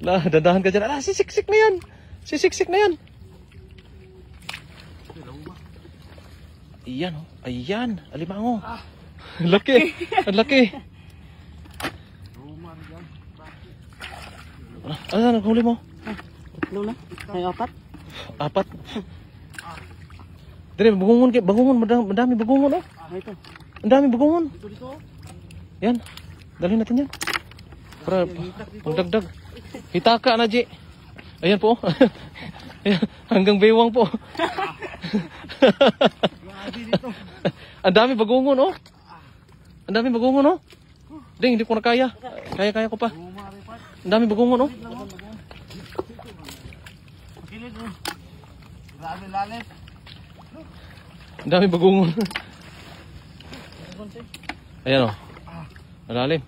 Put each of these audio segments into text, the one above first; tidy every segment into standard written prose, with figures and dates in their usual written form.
Lah, dandahan ka dyan. Ah, sisiksik na yan. Sisiksik na yan. Ayan, oh. Ayan. Alimango. Laki. Ang laki. Ano naghuli mo? Tatlo na. Ay, apat. Apat. Dire, bagungon. Bagungon. Madami bagungon, oh. Ito. Ang dami bagungon. Dito. Yan. Dalhin natin yan. Para pagdagdag. Hitaka na, Ji. Ayan po. Ayan. Hanggang baywang po. Ang dami bagungon, oh. Ang dami bagungon, oh. Ding, hindi ko na kaya. Kaya ko pa. Ang dami bagungon, oh. Ang dami bagungon. Ayan, oh. Malalim.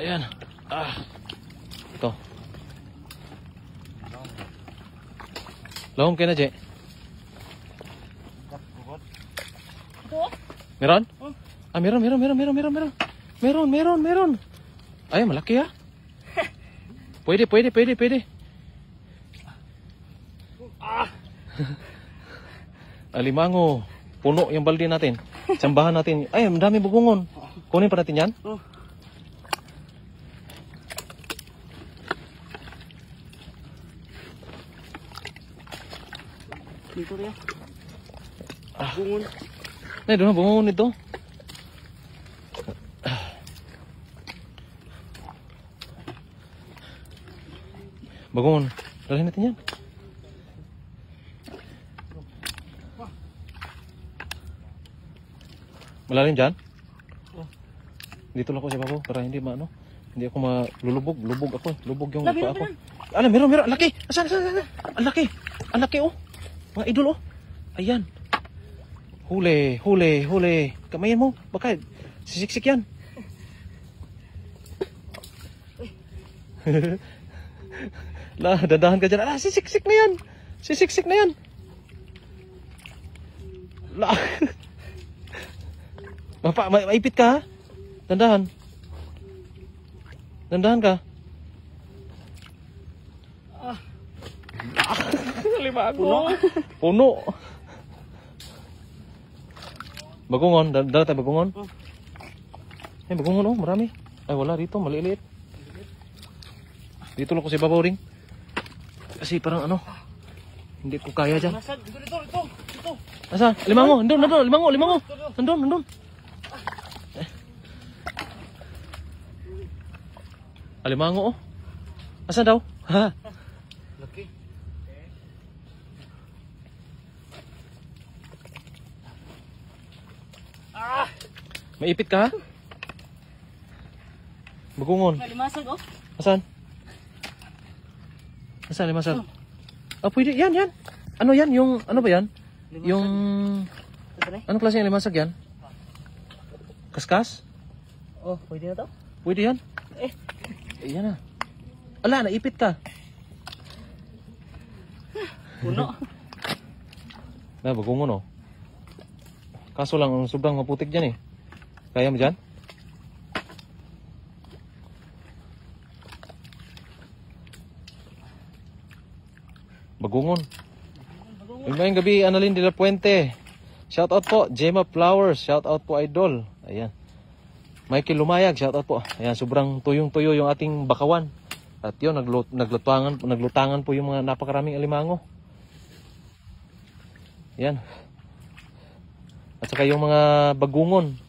Ayan. Ito. Lahom kayo na, Je. Meron? Ah, meron. Meron. Ay, malaki, ah. Pwede. Alimango. Puno yung balde natin. Sambahan natin. Ay, ang dami bugungon. Kunin pa natin yan. Dito rin. Bungon. Ay, doon na bugungon ito. Bagungon. Dalhin natin yan. Malalim dyan? Dito lang ako sa babo para hindi maano. Hindi ako malulubog. Lubog ako. Lubog yung pa ako. Ala, meron. Laki. Asan? Ang laki, oh. Mga idol, oh. Ayan. Huli. Kamayan mo. Baka sisiksik yan. Lah, dandahan ka dyan. Ah, sisiksik na yan. Lah. Maipit ka, ha? Dandahan ka. Limango. Puno. Bagungon. Dala tayo bagungon. Ay, bagungon, oh. Marami. Ay, wala rito. Maliliit. Dito lang ko si babaw ring. Kasi parang ano. Hindi ko kaya dyan. Dito. Asa? Limango. Limango. Nandun. Alimango, oh. Asan daw? Ha? Laki. Maipit ka, ha? Bagungon. Limasag, oh. Asan? Limasag? Pwede. Yan. Ano yan? Yung, ano ba yan? Limasag. Yung, anong klase yung limasag yan? Kaskas? Oh, pwede na to? Pwede yan. Ayan na. Ala, naipit ka. Puno. Na, bagungon, oh. Kaso lang, sobrang maputik dyan, eh. Kaya mo dyan? Bagungon. Mayong gabi, Annalyn de la Puente. Shout out po, Gemma Flowers. Shout out po, Idol. Ayan. Michael Lumayag, shout out po. Ayan, sobrang tuyong-tuyo yung ating bakawan. At yun, naglutangan po yung mga napakaraming alimango. Ayan. At saka yung mga bagungon.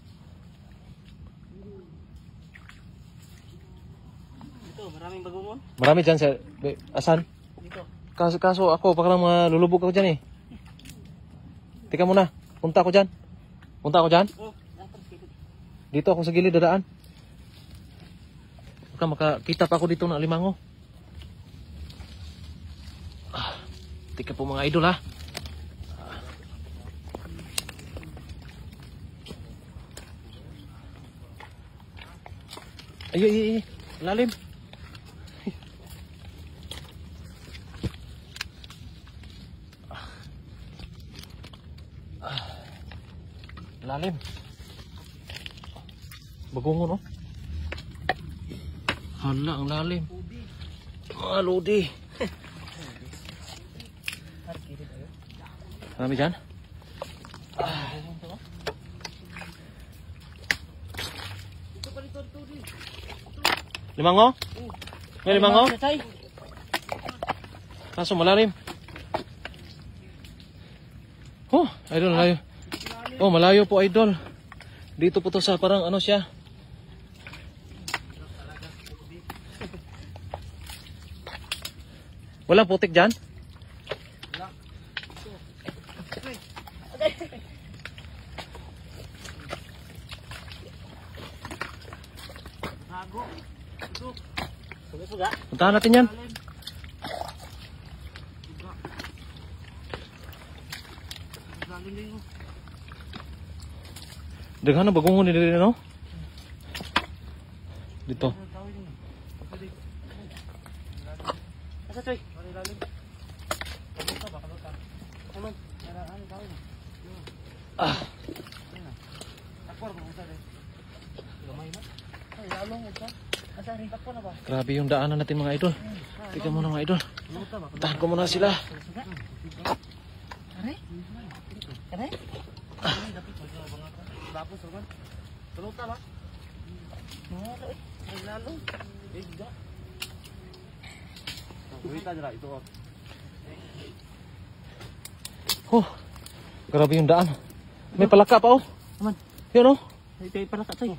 Dito, maraming bagungon. Marami dyan, sir. Asan? Dito. Kaso ako, baka lang malulubog ako dyan, eh. Tika muna, punta ako dyan. Oh, Dito ako sa gilid dadaan. Baka makakita pa ako dito ng alimango. Tika po mga idol, ha. Ay. Lalim. Lalim. Bagungon, oh. Hala, ang lalim. Ah, lodi. Marami dyan? Limango? May limango? Kaso malalim. Oh, idol, malayo. Oh, malayo po, idol. Dito po to sa parang ano siya. Walang putik dyan? Puntahan natin yan. Daghan na bagungon nila rin, no? Dito. Asa Choy? Ah. Grabe yung daanan natin mga idol. Tingnan mo na mga idol. Tahan ko muna sila. Aray? Aray? Oh, grabe yung daan. May palaka pa, oh. Aman. Yun, oh. Ito yung palaka, Choy.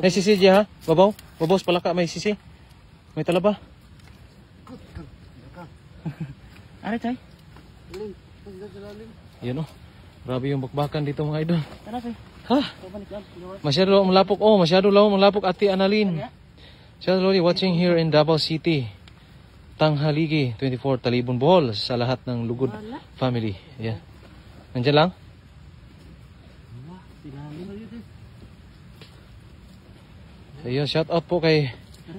May sisi dyan, ha? Babaw. Babaw sa palaka, may sisi. May talaba. Aray, Choy? Yan, oh. Grabe yung bakbakan dito mga idol. Tara, Choy. Ha? Masyado lang malapok. Oh, masyado lang malapok, Ate Annalyn. Slowly watching here in Davao City. Tanghaligi, 24 Talibon Bohol. Sa lahat ng Lugod family. Yan. Nandiyan lang? Ayun, shout out po kay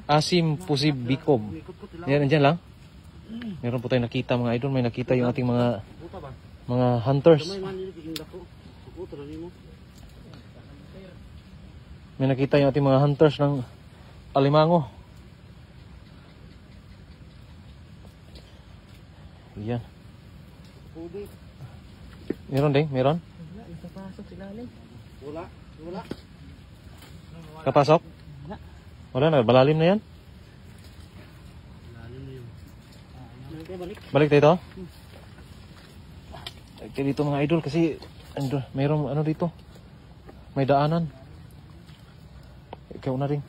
Asim Pusib Bikob. Yan, nandiyan lang? Meron po tayong nakita mga idol. May nakita yung ating mga hunters. May nakita yung ating mga hunters ng alimango. Yan. Meron din? Meron? Wala. Kapasok? Wala na, malalim na yan. Balik tayo ito? Balik dito mga idol kasi mayroong ano dito. May daanan. Ikaw na rin.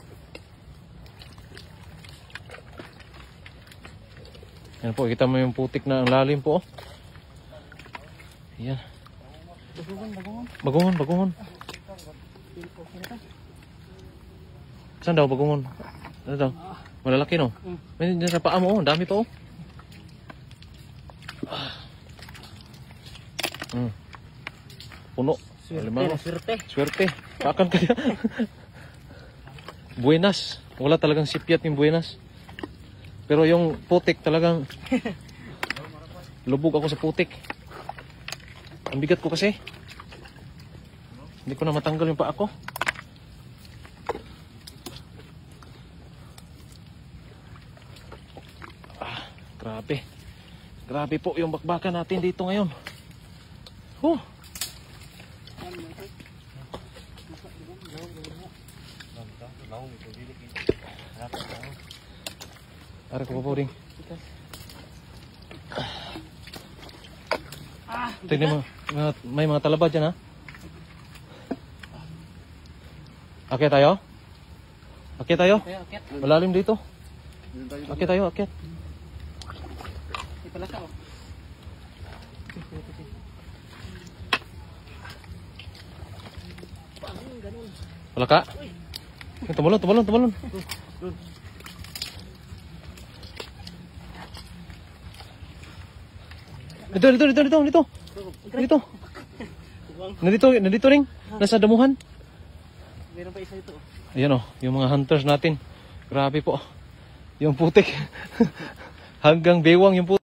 Yan po, kita mo yung putik na ang lalim po. Yan. Bagungon. Saan daw bagungon? Ano daw? Malalaki, no? May nasa paa mo, ang dami pa, oh. Puno. Swerte. Pakan kaya. Buenas. Wala talagang sipyat yung buenas. Pero yung putik talagang lubog ako sa putik. Ang bigat ko kasi. Hindi ko na matanggal yung paa ko. Grabe. Grabe po yung bakbakan natin dito ngayon. Ara ko po rin. Tignan mo, may mga talaba dyan, ha? Akyat tayo? Akyat tayo? Malalim dito. Akyat tayo, akyat. Palaka? Tumalon. Dito. Nandito ring. Nasa damuhan. Meron pa isa ito. Ayan, oh, yung mga hunters natin. Grabe po. Yung putik. Hanggang bewang yung putik.